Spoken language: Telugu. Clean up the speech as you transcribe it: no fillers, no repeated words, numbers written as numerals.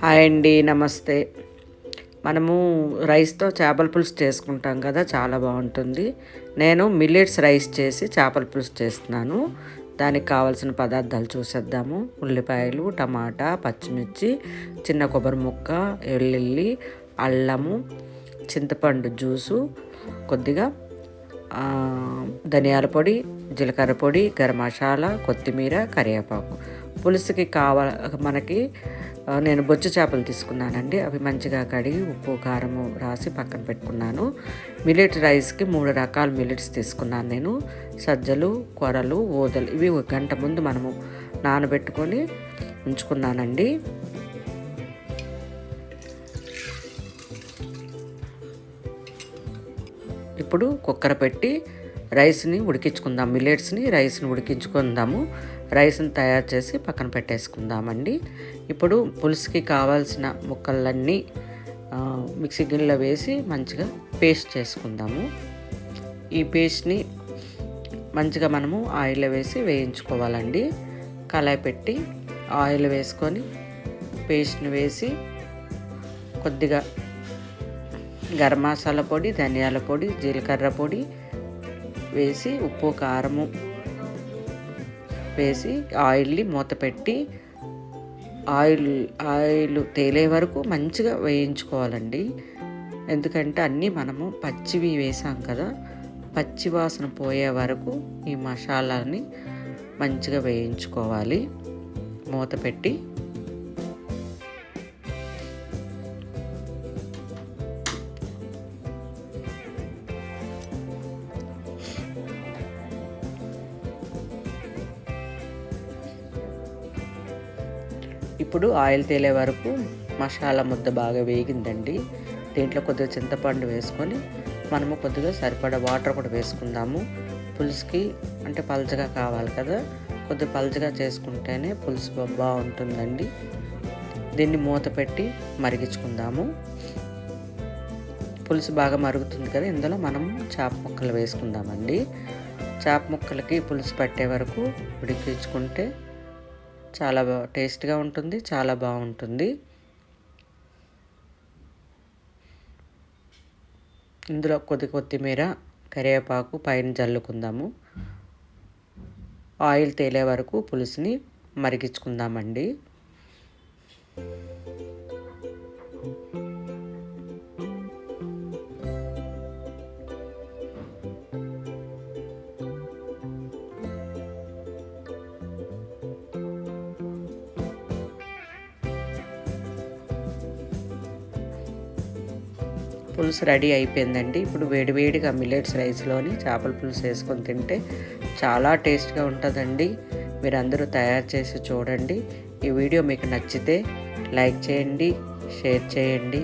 హాయ్ అండి, నమస్తే. మనము రైస్తో చేపల పులుసు చేసుకుంటాం కదా, చాలా బాగుంటుంది. నేను మిల్లెట్స్ రైస్ చేసి చేపల పులుసు చేస్తున్నాను. దానికి కావాల్సిన పదార్థాలు చూసేద్దాము. ఉల్లిపాయలు, టమాటా, పచ్చిమిర్చి, చిన్న కొబ్బరి ముక్క, వెల్లుల్లి, అల్లము, చింతపండు జ్యూసు, కొద్దిగా ధనియాల పొడి, జీలకర్ర పొడి, గరం మసాలా, కొత్తిమీర, కరివేపాకు. పులుసుకి మనకి నేను బొచ్చు చేపలు తీసుకున్నానండి. అవి మంచిగా కడిగి ఉప్పు కారము రాసి పక్కన పెట్టుకున్నాను. మిల్లెట్ రైస్కి 3 రకాల మిల్లెట్స్ తీసుకున్నాను నేను. సజ్జలు, కొరలు, ఊదలు. ఇవి 1 గంట ముందు మనము నానబెట్టుకొని ఉంచుకున్నానండి. ఇప్పుడు కుక్కర్ పెట్టి రైస్ని ఉడికించుకుందాం. రైస్ని ఉడికించుకుందాము. రైస్ని తయారు చేసి పక్కన పెట్టేసుకుందామండి. ఇప్పుడు పులుసుకి కావాల్సిన ముక్కలన్నీ మిక్సీ గిన్నెలో వేసి మంచిగా పేస్ట్ చేసుకుందాము. ఈ పేస్ట్ని మంచిగా మనము ఆయిల్లో వేసి వేయించుకోవాలండి. కళాయి పెట్టి ఆయిల్ వేసుకొని పేస్ట్ని వేసి కొద్దిగా గరం మసాలా పొడి, ధనియాల పొడి, జీలకర్ర పొడి వేసి ఉప్పు కారము వేసి ఆయిల్ని మూత పెట్టి ఆయిల్ తేలే వరకు మంచిగా వేయించుకోవాలండి. ఎందుకంటే అన్నీ మనము పచ్చివి వేసాం కదా, పచ్చి వాసన పోయే వరకు ఈ మసాలాని మంచిగా వేయించుకోవాలి మూత పెట్టి. ఇప్పుడు ఆయిల్ తేలే వరకు మసాలా ముద్ద బాగా వేగిందండి. దీంట్లో కొద్దిగా చింతపండు వేసుకొని మనము కొద్దిగా సరిపడా వాటర్ కూడా వేసుకుందాము. పులుసుకి అంటే పల్చగా కావాలి కదా, కొద్దిగా పల్చగా చేసుకుంటేనే పులుసు బాగుంటుందండి. దీన్ని మూత పెట్టి మరిగించుకుందాము. పులుసు బాగా మరుగుతుంది కదా, ఇందులో మనము చేప ముక్కలు వేసుకుందామండి. చేప ముక్కలకి పులుసు పట్టే వరకు ఉడికించుకుంటే చాలా టేస్ట్గా ఉంటుంది, చాలా బాగుంటుంది. ఇందులో కొత్తిమీర, కరివేపాకు పైన జల్లుకుందాము. ఆయిల్ తేలే వరకు పులుసుని మరిగించుకుందామండి. పులుసు రెడీ అయిపోయిందండి. ఇప్పుడు వేడివేడిగా మిల్లెట్స్ రైస్లోని చేపల పులుసు వేసుకొని తింటే చాలా టేస్ట్గా ఉంటుందండి. మీరందరూ తయారు చేసి చూడండి. ఈ వీడియో మీకు నచ్చితే లైక్ చేయండి, షేర్ చేయండి.